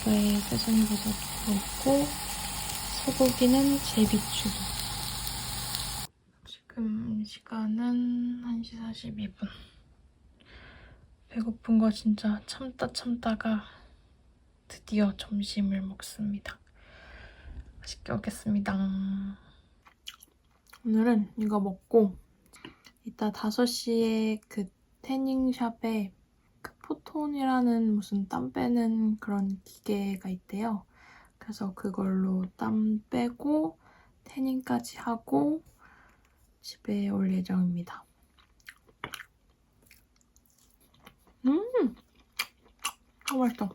이거에 새송이버섯 들어있고 소고기는 제비추리. 지금 시간은 1시 42분. 배고픈 거 진짜 참다가 드디어 점심을 먹습니다. 맛있게 먹겠습니다. 오늘은 이거 먹고 이따 5시에 그 태닝샵에 그 포톤이라는 무슨 땀 빼는 그런 기계가 있대요. 그래서 그걸로 땀 빼고 태닝까지 하고 집에 올 예정입니다. 너무 맛있다.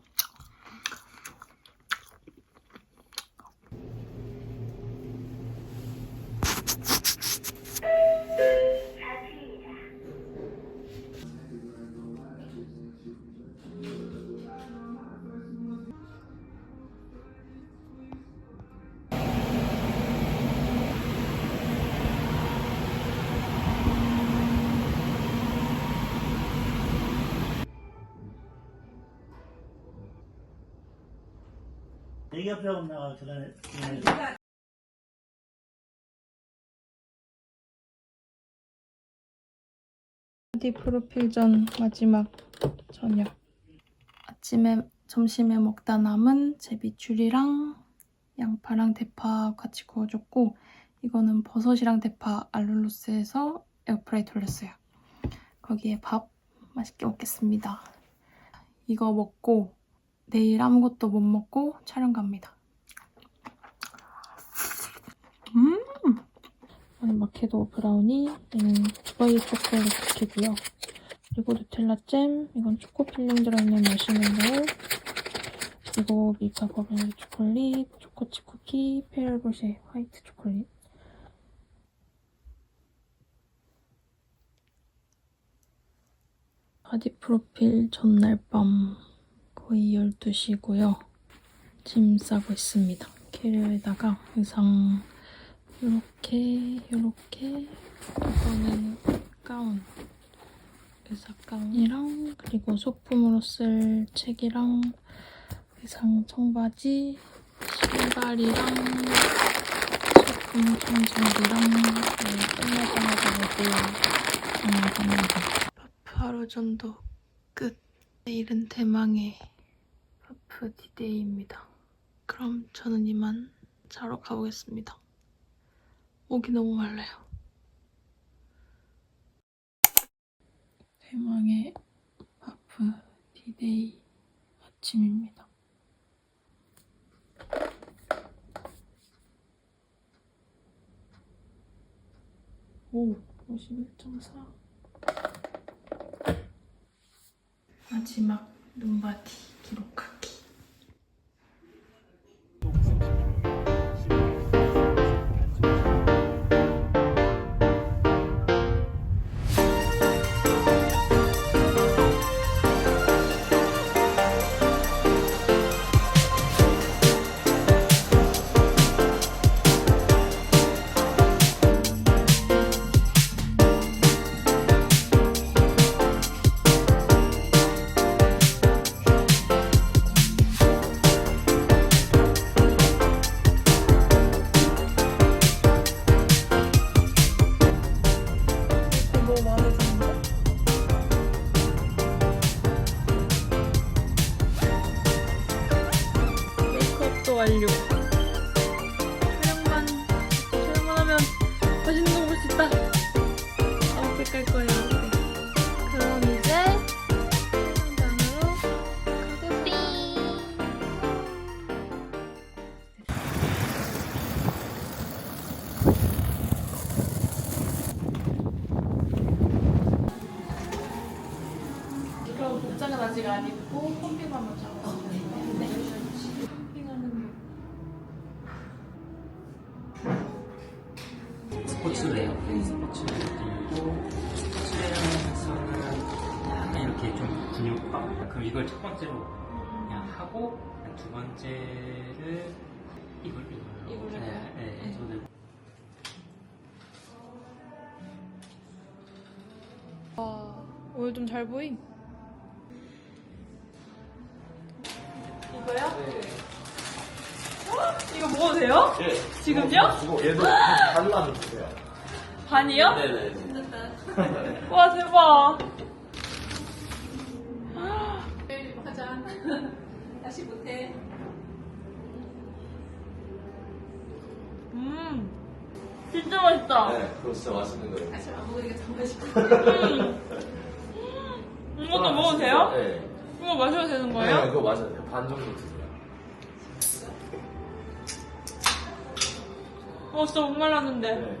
얘기하려고 나가 전에 바디 프로필 전 마지막 저녁. 점심에 먹다 남은 제비추리랑 양파랑 대파 같이 구워줬고 이거는 버섯이랑 대파 알룰로스에서 에어프라이 돌렸어요. 거기에 밥 맛있게 먹겠습니다. 이거 먹고 내일 아무것도 못 먹고 촬영 갑니다. 마케도 브라우니, 얘는 두바이 초콜릿 쿠키고요. 그리고 누텔라 잼, 이건 초코 필링 들어있는 머시멜로우, 그리고 밀카 버블 초콜릿, 초코칩 쿠키, 페럴보쉐 화이트 초콜릿. 바디 프로필 전날 밤 거의 12시고요. 짐 싸고 있습니다. 캐리어에다가 의상 요렇게 이거는 가운 의사 가운이랑 그리고 소품으로 쓸 책이랑 의상 청바지 신발이랑 소품 청정기랑 끝나자마자 모두 정리합니다. 파프 하루 정도 끝. 내일은 대망의 파프 디데이입니다. 그럼 저는 이만 자러 가보겠습니다. 목이 너무 말라요. 대망의 파프 디데이 아침입니다. 오, 51.4. 마지막 눈바디 기록하기. 완료. 촬영만 하면 맛있는 거 볼 수 있다. 아웃백 갈 거예요. 아웃백. 그럼 이제 촬영장으로 가고 그럼 복장은 아직 안 입고 펌핑만 먼저 하고 있는데 펌핑하는 스포츠웨어, 스포츠웨어도 스포츠웨어에서는 약간 이렇게 좀 근육감? 그럼 이걸 첫 번째로 그냥 하고 두 번째를 이걸로 네, 손을 오늘 좀 잘 보임? 이거 거예요? 네. 이거 먹어도 돼요? 예. 지금요? 이거 얘도 반만 주세요. 반이요? 네네. 와 대박. 하자. 다시 못해. 진짜 맛있다. 네, 그거 진짜 맛있는 거예요. 다시 안 먹으니까 더 맛있고. 이것도 먹어도 돼요? 네. 이거 마셔도 되는 네, 거예요? 그거 마셔도 돼요. 반 정도 드세요. 진짜 목말랐는데. 네.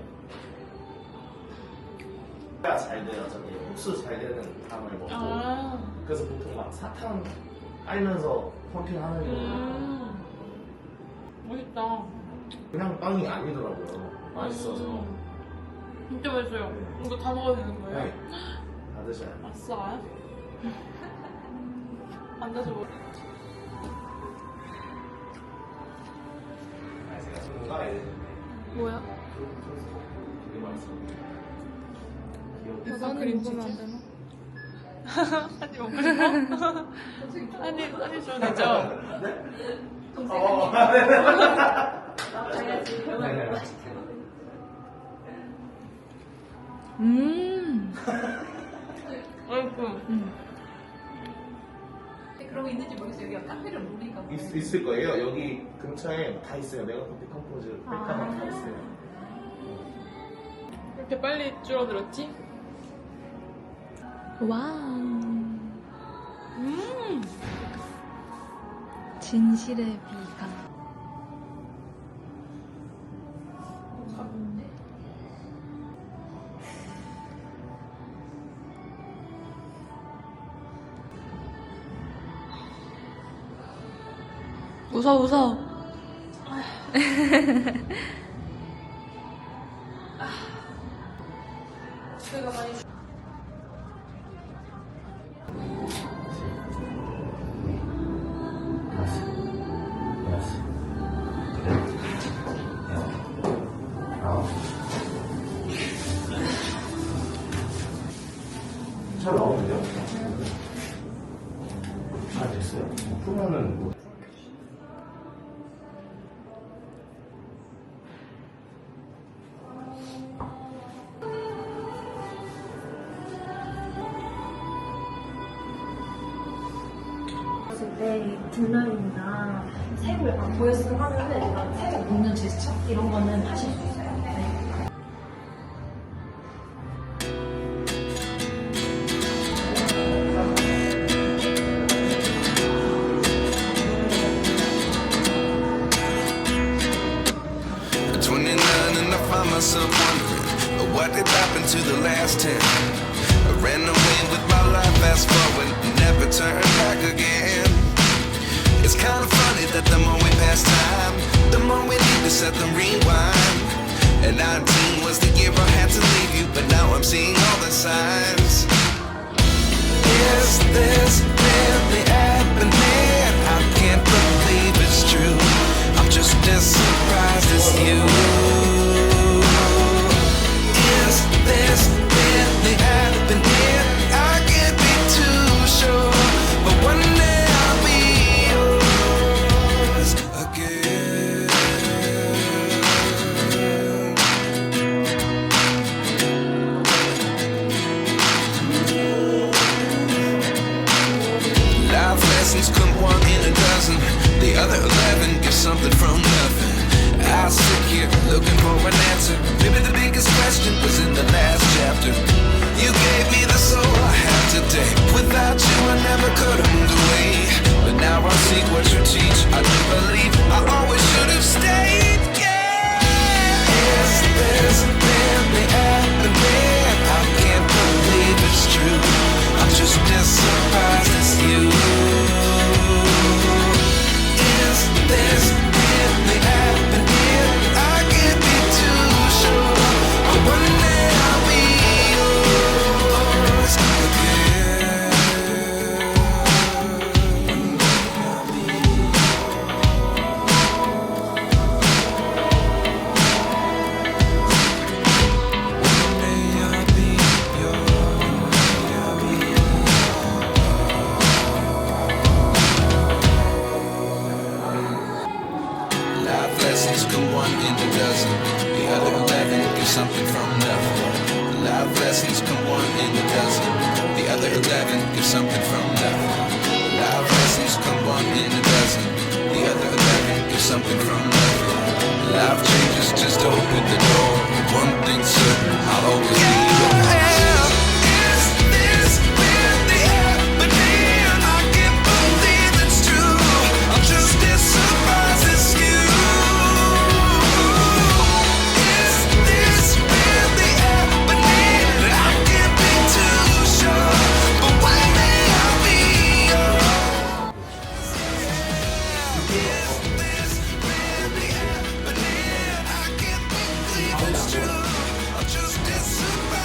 해야 잘 돼요. 저기 흡수 잘 되는 빵을 먹고. 아. 그래서 보통 막 사탕 빨면서 펌핑하는 거 맛있다. 그냥 빵이 아니더라고요. 맛있어서. 진짜 맛있어요. 이거 다 먹어도 되는 거예요? 네. 다 드셔요. 아싸. 앉아서 먹어. 제가 지금 가야 되는데. 뭐야? 되게 맛있어요. 이거 한입 먹으면 안 되나? 한입 먹고 싶어? 한입 줘도 되죠? 가야지. 병원 맛있게. 아이고. 그런 거 있는지 모르겠어요. 여기가 카페를 모르니까. 있을 거예요. 여기 근처에 다 있어요. 메가커피 컴포즈 백화점 다 있어요. 이렇게 빨리 줄어들었지? 와우. 진실의 비가. 웃어. 제가 많이 잘 나오는데요? 잘 됐어요. 풀면은 뭐. 봤을 때 뒷라인이나 색을 안 보였으면 하면은 이런 살짝 묶는 제스처 이런 거는 하실 수 있어요. 네. At 29 and I find myself wondering what did happen to the last 10. I ran away with my life, fast forward, never turn back again. It's kind of funny that the more we pass time, the more we need to set the rewind. And 19 was the year I had to leave you, but now I'm seeing all the signs. Is this really happening? I can't believe it's true. I'm just as surprised as you. Is this really happening? I can't be too sure, but one day I'll be yours again. Life lessons come one in a dozen. The other 11 get something from nothing. I sit here, look blessings come one in a dozen. The other 11 give something from nothing. Life lessons come one in a dozen. The other 11 give something from nothing. Life changes, just open the door. One thing's certain, I'll always be yours. Is this really happening? I can't believe it's true. I'm just as surprised as you. Is this really happening? I can't be too sure, but one day I'll be yours. Is this really happening? I can't believe it's true. I'm just as surprised.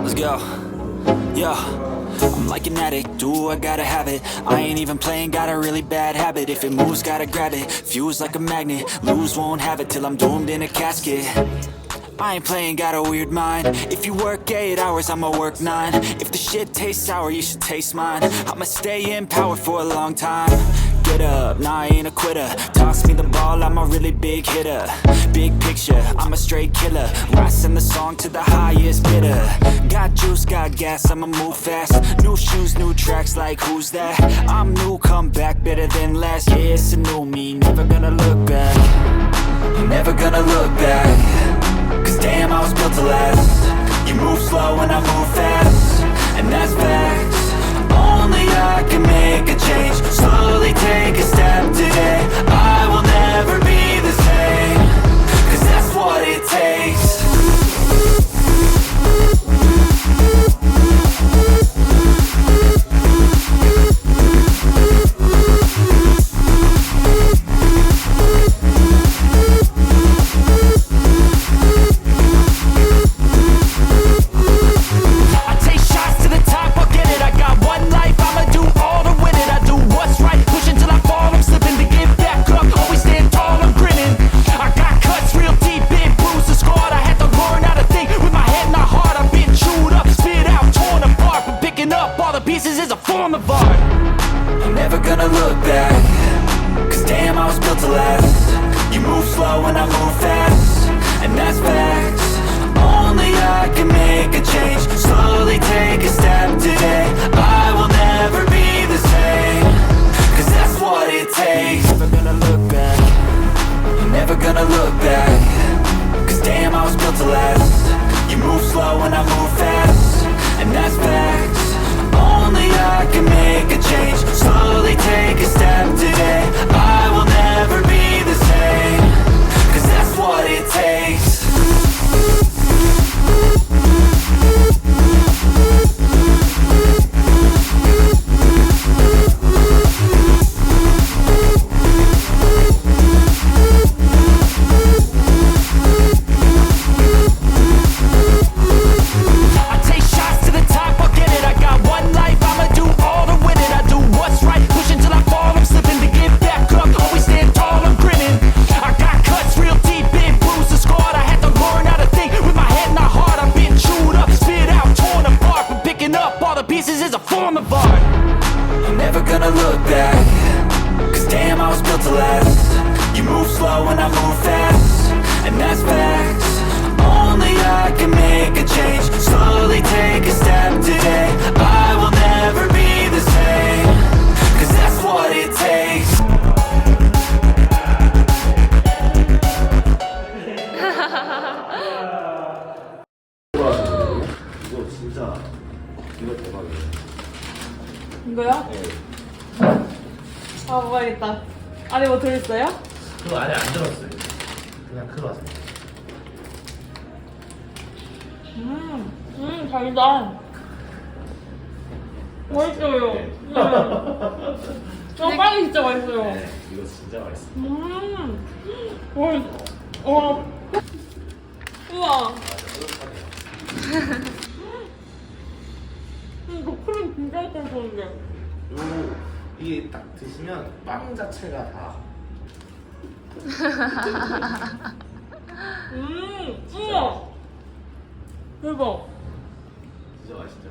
Let's go. Yo, I'm like an addict, do I gotta have it. I ain't even playing, got a really bad habit. If it moves, gotta grab it, fuse like a magnet. Lose, won't have it till I'm doomed in a casket. I ain't playing, got a weird mind. If you work 8 hours, I'ma work 9. If the shit tastes sour, you should taste mine. I'ma stay in power for a long time. Get up, nah, I ain't a quitter. Toss me the ball, I'm a really big hitter. Big picture, I'm a straight killer. Rising the song to the highest bidder. Got juice, got gas, I'ma move fast. New shoes, new tracks, like who's that? I'm new, come back, better than last. Yeah, it's a new me, never gonna look back. Never gonna look back. Cause damn, I was built to last. You move slow and I move fast, and that's facts. Only I can make a change. Slowly take a step today. I will never be the same. Cause that's what it takes. Pieces is a form of art. I'm never gonna look back. Cause damn, I was built to last. You move slow and I move fast, and that's facts. Only I can make a change. Slowly take a step today. I will never be the same. Cause that's what it takes. Never gonna look back. Never gonna look back. Cause damn, I was built to last. You move slow and I move fast, and that's facts. Only I can make a change. Slowly take a step today. I will never be the same. Cause that's what it takes. Pieces is a form of art. I'm never gonna look back. Cause damn, I was built to last. You move slow and I move fast, and that's facts. Only I can make a change. Slowly take a step today. I will never be the same. Cause that's what it takes. 이거 진짜 이거 대박이에요. 이거요? 아, 먹어야겠다. 안에 뭐 들어있어요? 그거 안에 안 들었어요. 그냥 크로와상. 달다. 맛있어요. 저 빵이 진짜 맛있어요. 네, 이거 진짜 맛있어. 와, 우와. 이거 크림 진짜 맛있었는데. 요 이게 딱 드시면 빵 자체가 다. 우와. 대박. 진짜 맛있죠?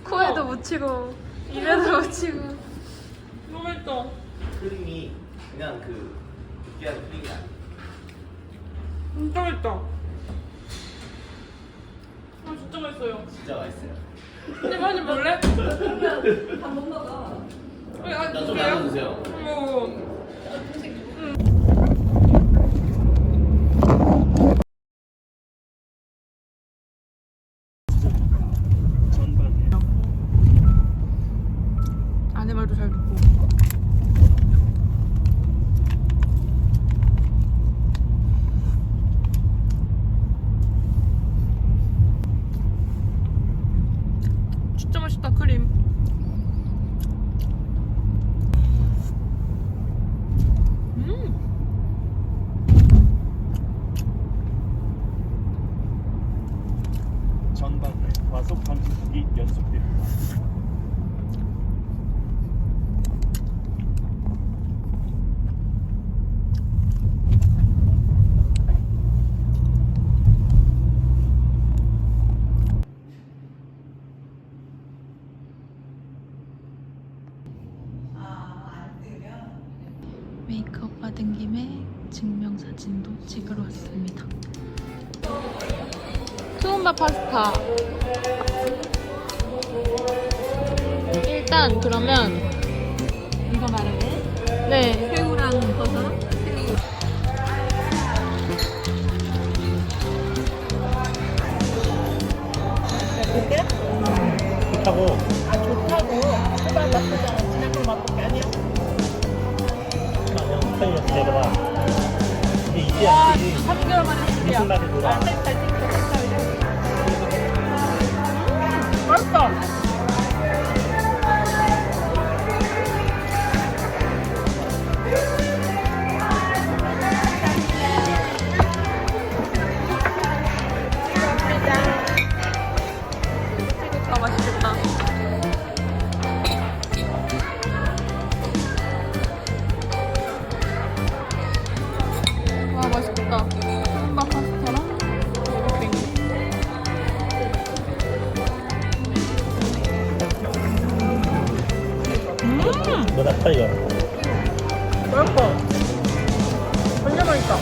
코에도 묻히고, 입에도 묻히고. 너무 맛있다. 크림이 그냥 그 느끼한 크림이 아니에요. 진짜 맛있다. 아, 진짜 맛있어요. 진짜 맛있어요. 근데 많이 먹을래? 다 먹나봐. 나좀 나눠주세요. 아내 말도 잘 듣고. 진짜 맛있다, 크림. 가속 감속이 연속됩니다. 메이크업 받은 김에 증명사진도 찍으러 왔습니다. 투움바 파스타. 일단 그러면 이거 말해? 네. 새우랑 버섯? 좋다고. 좋다고. 수박 나쁘지 않아. 진학교 맛밖에 아니야. 그냥 스타일을 내려봐. 이게 이제야 쓰지. 3개월 만에 술이야. 무슨 말이 돌아. 맛있어. 아, 맛있겠다. 와, 맛있겠다. 투움바 파스타랑 빙. 뭐다 이거. 맛있어. 완전 맛있다.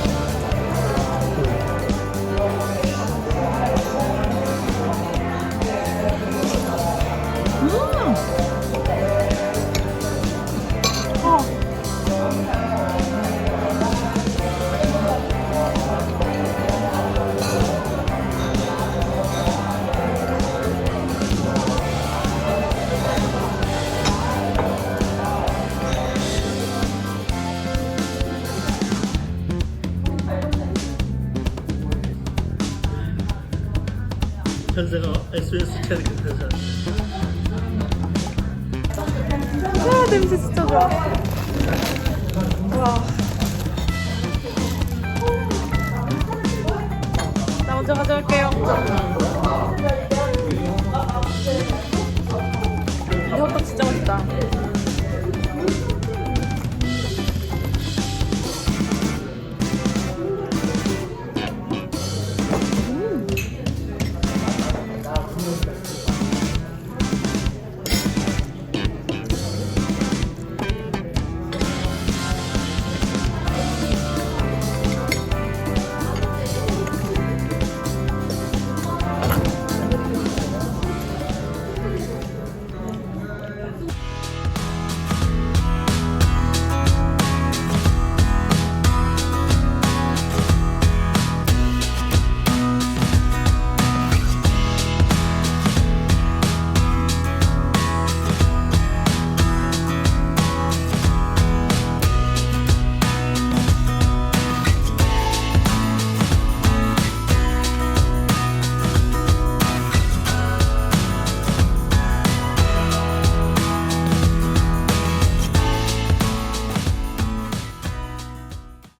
현세가 SBS 체력에서 와, 냄새 진짜 좋아. 와. 나 먼저 가져올게요. 이 호떡 진짜 맛있다.